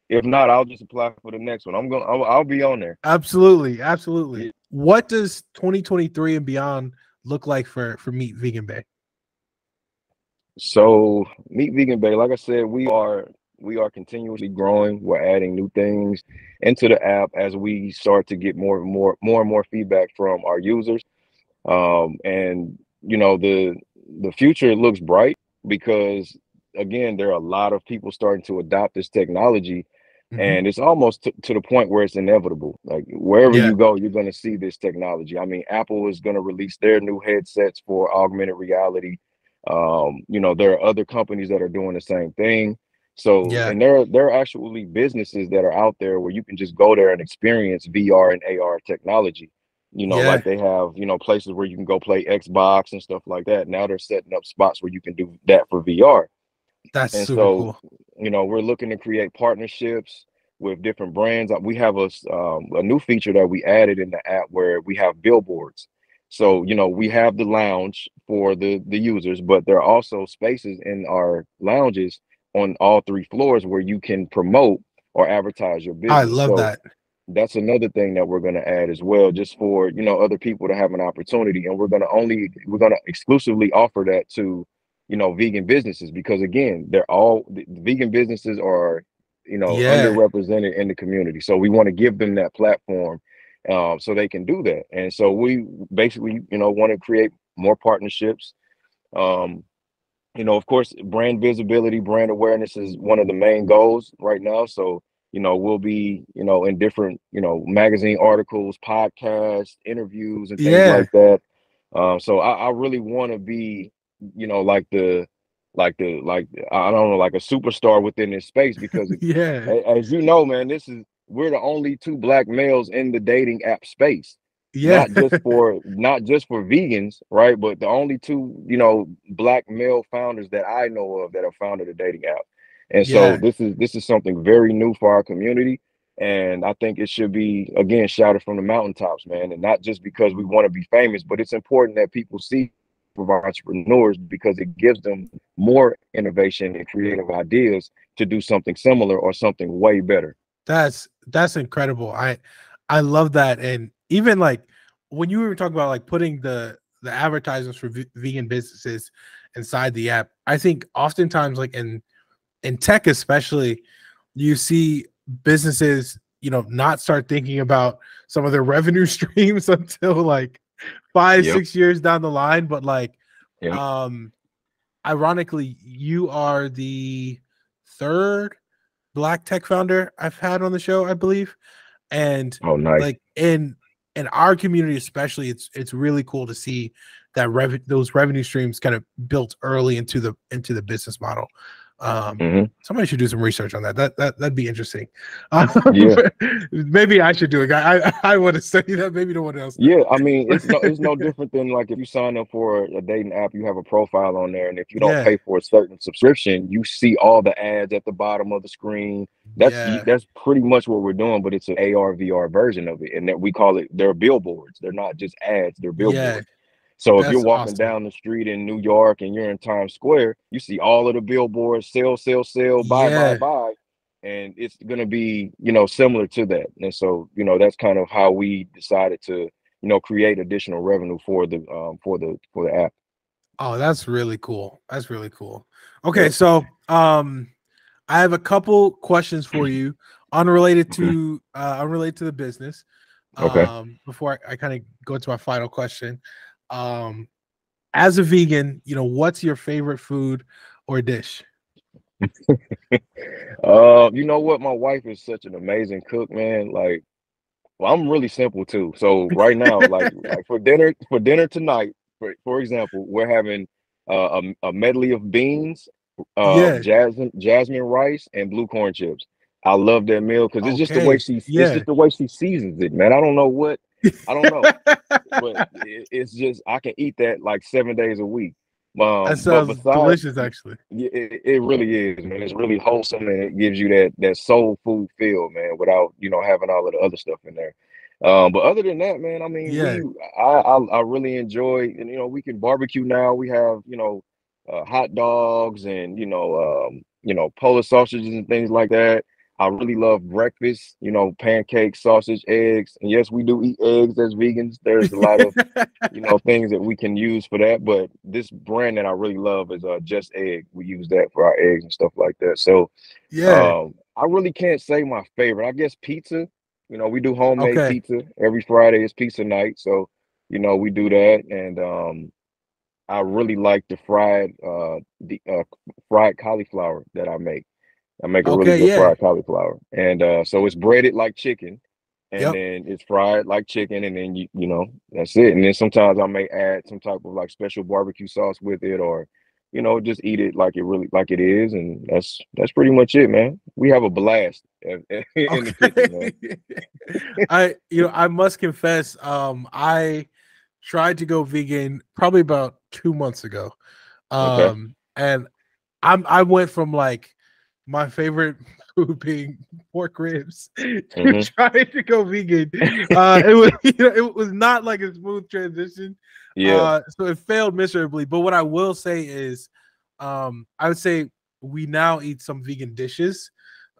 If not, I'll just apply for the next one. I'll be on there. Absolutely. Yeah. What does 2023 and beyond look like for MeetVeganBae? So MeetVeganBae, like I said, we are continuously growing. We're adding new things into the app as we start to get more and more feedback from our users. And the future looks bright, because again, there are a lot of people starting to adopt this technology, and it's almost to the point where it's inevitable. Like wherever you go, you're going to see this technology. I mean, Apple is going to release their new headsets for augmented reality. There are other companies that are doing the same thing. So, and there are actually businesses that are out there where you can just go there and experience VR and AR technology. Like they have, places where you can go play Xbox and stuff like that. Now they're setting up spots where you can do that for VR. That's super cool. We're looking to create partnerships with different brands. We have a new feature that we added in the app where we have billboards. So, you know, we have the lounge for the users, but there are also spaces in our lounges on all 3 floors where you can promote or advertise your I business. love So that. that's another thing that we're going to add as well, just for, you know, other people to have an opportunity. And we're going to exclusively offer that to, you know, vegan businesses, because again, the vegan businesses are, you know, Yeah. underrepresented in the community. So we want to give them that platform, so they can do that. And so we basically, you know, want to create more partnerships. Um, you know, of course, brand visibility, brand awareness is one of the main goals right now. So, you know, we'll be, you know, in different, you know, magazine articles, podcasts, interviews, and things Yeah. like that. So I really want to be, you know, like I don't know, like a superstar within this space, because Yeah. as you know, man, we're the only 2 Black males in the dating app space, Yeah. not just for vegans, right? But the only 2, you know, Black male founders that I know of that have founded a dating app. And so Yeah. this is something very new for our community. And I think it should be, again, shouted from the mountaintops, man. And not just because we want to be famous, but it's important that people see of our entrepreneurs, because it gives them more innovation and creative ideas to do something similar or something way better. That's incredible. I love that. And even like when you were talking about like putting the advertisements for vegan businesses inside the app, I think oftentimes like in tech especially, you see businesses, you know, not start thinking about some of their revenue streams until like five, Yep. 6 years down the line. But like, Yep. um, ironically, you are the third Black tech founder I've had on the show, I believe. And Oh, nice. like in our community especially, it's really cool to see that those revenue streams kind of built early into the business model. Hmm. Somebody should do some research on that. That'd be interesting. Yeah. Maybe I should do it. I want to study that. Maybe no one else does. Yeah, I mean, it's no different than like if you sign up for a dating app, you have a profile on there, and if you don't Yeah, pay for a certain subscription, you see all the ads at the bottom of the screen. yeah, That's pretty much what we're doing, but it's an AR VR version of it, and that we call it, they're billboards. They're not just ads, they're yeah. billboards. So if you're That's walking awesome. down the street in New York and you're in Times Square, you see all of the billboards, sell, sell, sell, buy, buy, Yeah. buy. And it's going to be, you know, similar to that. And so, you know, that's kind of how we decided to, you know, create additional revenue for the app. Oh, that's really cool. That's really cool. Okay, Yep. so I have a couple questions for you unrelated Okay. to the business. Okay. Before I kind of go to my final question. Um, as a vegan, you know, what's your favorite food or dish? You know what? My wife is such an amazing cook, man. Like, well, I'm really simple too. So right now, like for dinner tonight, for example, we're having a medley of beans, Yeah. jasmine rice, and blue corn chips. I love that meal because Okay. it's Yeah. just the way she seasons it, man. I don't know, but it's just, I can eat that like 7 days a week. That But sounds besides, delicious, actually. yeah, it really is, man. It's really wholesome, and it gives you that soul food feel, man, without, you know, having all of the other stuff in there. But other than that, man, I mean, Yeah. I really enjoy, and you know, we can barbecue now. We have, you know, hot dogs and, you know, Polish sausages and things like that. I really love breakfast, you know, pancakes, sausage, eggs, and yes, we do eat eggs as vegans. There's a lot of, you know, things that we can use for that. But this brand that I really love is Just Egg. We use that for our eggs and stuff like that. So Yeah. I really can't say my favorite. I guess pizza. You know, we do homemade Okay. pizza every Friday. Is pizza night, so you know we do that. And I really like the fried cauliflower that I make. I make a really Okay. good Yeah. fried cauliflower, and so it's breaded like chicken, and Yep. then it's fried like chicken, and then you know, that's it. And then sometimes I may add some type of like special barbecue sauce with it, or you know, just eat it like it is, and that's pretty much it, man. We have a blast in the kitchen, man. Okay. I must confess, I tried to go vegan probably about 2 months ago. Okay. And I went from like my favorite food being pork ribs. Mm-hmm. Trying to go vegan, it was it was not like a smooth transition. Yeah. So it failed miserably. But what I will say is, I would say we now eat some vegan dishes.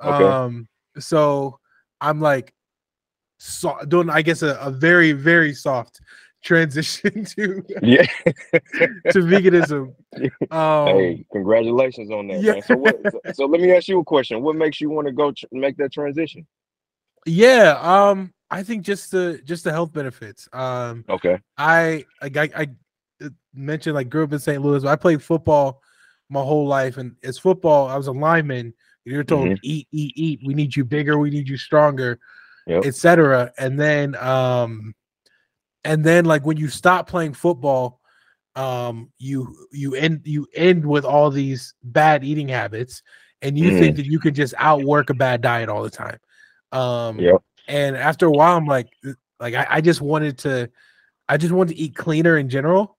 Okay. So I'm like doing, I guess, a very, very soft transition to Yeah. veganism. Hey, congratulations on that, Yeah. man. So what? So let me ask you a question. What makes you want to go make that transition? Yeah, I think just the health benefits. Okay. I mentioned, like, grew up in St. Louis. I played football my whole life, and as football, I was a lineman. You're told Mm-hmm. eat, eat, eat. We need you bigger. We need you stronger, Yep. etc. And then like when you stop playing football, you end with all these bad eating habits, and you think Mm-hmm. that you can just outwork a bad diet all the time. Yep. And after a while, I'm like I just wanted to eat cleaner in general.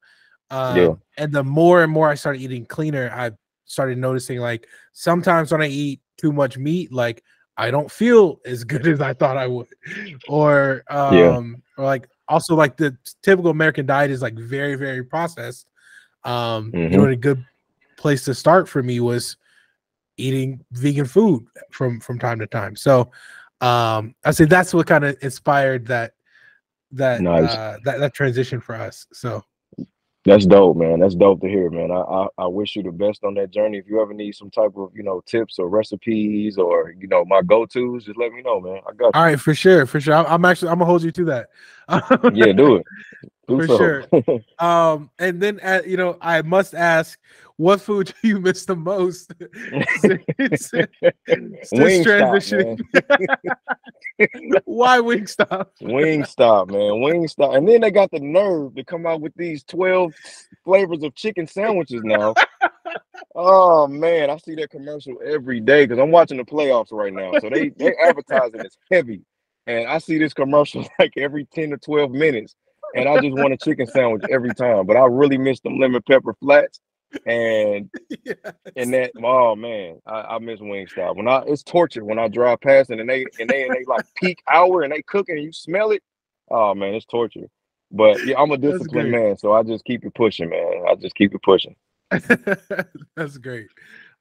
Yeah. And the more and more I started eating cleaner, I started noticing, like, sometimes when I eat too much meat, like, I don't feel as good as I thought I would. Yeah. Or like, also, like, the typical American diet is like very, very processed. Mm-hmm. A good place to start for me was eating vegan food from time to time. So I say that's what kind of inspired Nice. that transition for us. So That's dope, man. That's dope to hear, man. I wish you the best on that journey. If you ever need some type of, tips or recipes or, my go-tos, just let me know, man. I got all right, for sure, for sure. I'm gonna hold you to that. you. Yeah, do it. Do For so. sure. And then I must ask, what food do you miss the most since Wingstop, transitioning? man. Why Wingstop? Wingstop, man. Wingstop. And then they got the nerve to come out with these 12 flavors of chicken sandwiches now. Oh man, I see that commercial every day because I'm watching the playoffs right now. So they advertising is heavy. And I see this commercial like every 10 to 12 minutes. And I just want a chicken sandwich every time. But I really miss them lemon pepper flats. And Yes. that, oh man, I miss Wingstop. It's torture when I drive past and they like peak hour and they cooking and you smell it. Oh man, it's torture. But yeah, I'm a That's disciplined great. man, so I just keep it pushing, man. I just keep it pushing. That's great.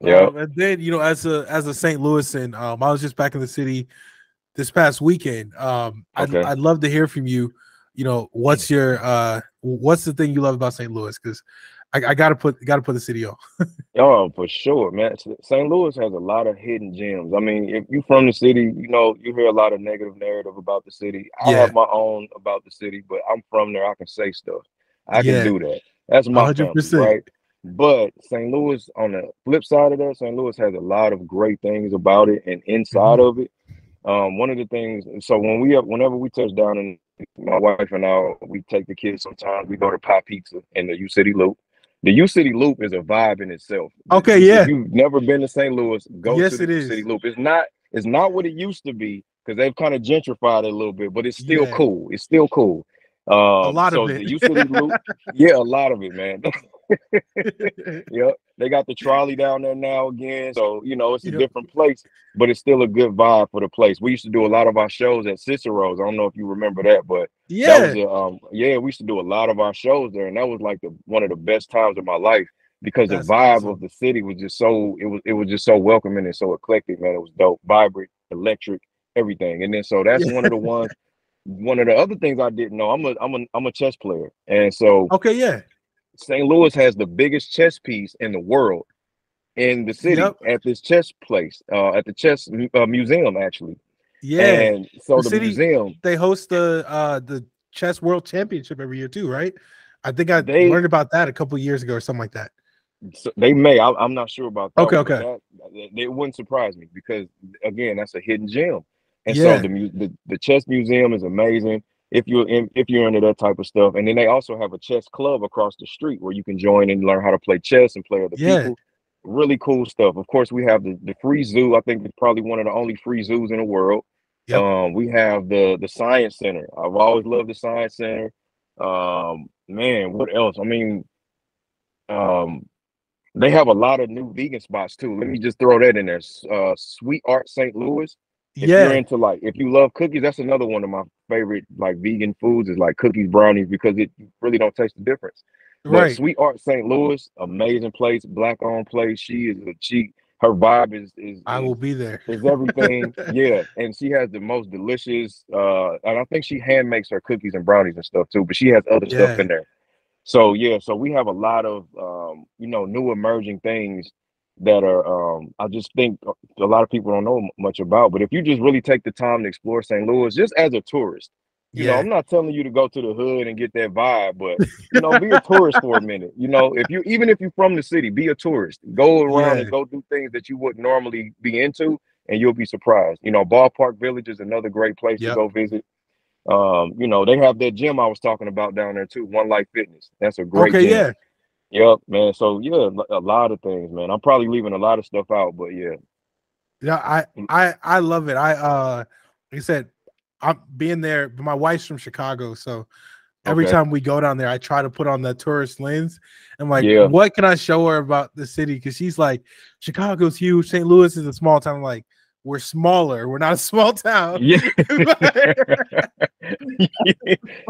Yeah. And then, as a St. Louisan, I was just back in the city this past weekend. Okay. I'd love to hear from you. What's the thing you love about St. Louis? Because I gotta put the city on. Oh, for sure, man. St. Louis has a lot of hidden gems. I mean, if you're from the city, you hear a lot of negative narrative about the city. I Yeah, have my own about the city, but I'm from there. I can say stuff. I can yeah, do that. That's my family, 100%. right? But St. Louis, on the flip side of that, St. Louis has a lot of great things about it, and inside Mhm. of it, one of the things. So whenever we touch down, and my wife and I, we take the kids. Sometimes we go to Pie Pizza in the U City Loop. The U City Loop is a vibe in itself. Okay, If yeah, you've never been to St. Louis, go to yes, the it U City is. Loop. It's not what it used to be because they've kind of gentrified it a little bit, but it's still Yeah, cool. It's still cool. a lot of So it. the U City Loop, yeah, a lot of it, man. Yep. They got the trolley down there now again. So, it's a Yep. different place, but it's still a good vibe for the place. We used to do a lot of our shows at Cicero's. I don't know if you remember that, but that was Yeah, yeah, we used to do a lot of our shows there, and that was like one of the best times of my life because the that's vibe of awesome. the city was just it was just so welcoming and so eclectic, man. It was dope, vibrant, electric, everything. And then so that's Yeah. one of the other things I didn't know. I'm a chess player. And so Okay, yeah. St. Louis has the biggest chess piece in the world in the city Yep. at this chess place, at the chess museum, actually. Yeah. And so The the city, museum, they host the chess world championship every year too, right? I think I they learned about that a couple years ago or something like that. they may, I'm not sure about that Okay, one, but okay. that it wouldn't surprise me because again, that's a hidden gem. And so Yeah. the chess museum is amazing if you're into that type of stuff. And then they also have a chess club across the street where you can join and learn how to play chess and play other Yeah. people. Really cool stuff. Of course, we have the free zoo. I think it's probably one of the only free zoos in the world. Yep. We have the science center. I've always loved the science center. Man, what else? I mean, um, They have a lot of new vegan spots too. Let me just throw that in there. Sweet Art St. Louis. If you're Yeah, into like, if you love cookies, that's another one of my favorite like vegan foods is like cookies, brownies, because it really don't taste the difference. But right. Sweet Art St. Louis, amazing place, black owned place. Her vibe I will be there. is everything. Yeah, and she has the most delicious. And I think she hand makes her cookies and brownies and stuff too. But she has other stuff Yeah, in there. So yeah, so we have a lot of new emerging things that are I just think a lot of people don't know much about. But if you just really take the time to explore St. Louis, just as a tourist, yeah. I'm not telling you to go to the hood and get that vibe, but be a tourist for a minute. Even if you're from the city, be a tourist. Go around Yeah. and go do things that you wouldn't normally be into, and you'll be surprised. Ballpark Village is another great place to Yep. go visit. They have that gym I was talking about down there too, One Life Fitness. That's a great Okay. gym. Yeah. Yep, man. So yeah, a lot of things, man. I'm probably leaving a lot of stuff out, but yeah. Yeah. I love it. Like I said, I'm being there. But my wife's from Chicago, so every Okay. time we go down there, I try to put on the tourist lens. And like, Yeah. what can I show her about the city? Because she's like, Chicago's huge. St. Louis is a small town. I'm like, we're smaller. We're not a small town. Yeah. Like,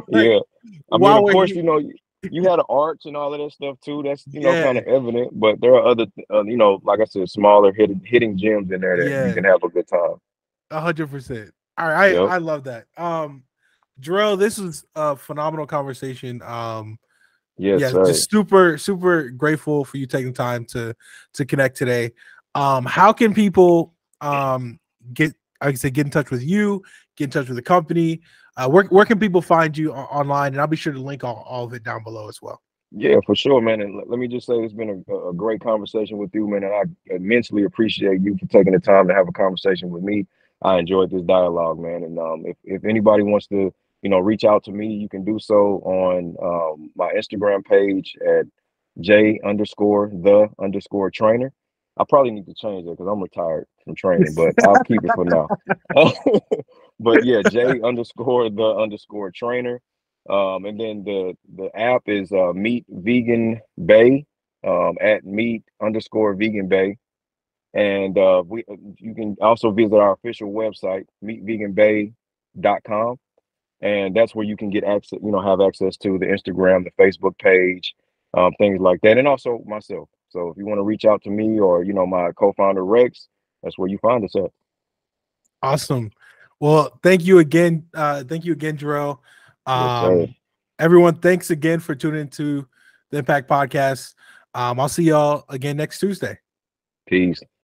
Yeah. I mean, while of we're course, here, you had an arch and all of that stuff too. That's kind yeah, of evident, but there are other, like I said, smaller hitting gems in there that you yeah, can have a good time. 100%. All right, Yep. I love that. Jarrell, this was a phenomenal conversation. Yes, Yeah, sir. just super, super grateful for you taking time to connect today. How can people get, like I said, get in touch with you, get in touch with the company? Where can people find you online? And I'll be sure to link all of it down below as well. Yeah, for sure, man. And let me just say it's been a great conversation with you, man. And I immensely appreciate you for taking the time to have a conversation with me. I enjoyed this dialogue, man. And if anybody wants to, reach out to me, you can do so on my Instagram page at J_the_trainer. I probably need to change that because I'm retired from training, but I'll keep it for now. But yeah, J_the_trainer. And then the app is MeetVeganBae, at meet_vegan_bae. And you can also visit our official website, meetveganbae.com. And that's where you can get access, have access to the Instagram, the Facebook page, things like that. And also myself. So if you want to reach out to me or, my co-founder Rex, that's where you find us at. Awesome. Well, thank you again. Thank you again, Jarrell. Yes, sir. Everyone, thanks again for tuning into the MPAKT Podcast. I'll see y'all again next Tuesday. Peace.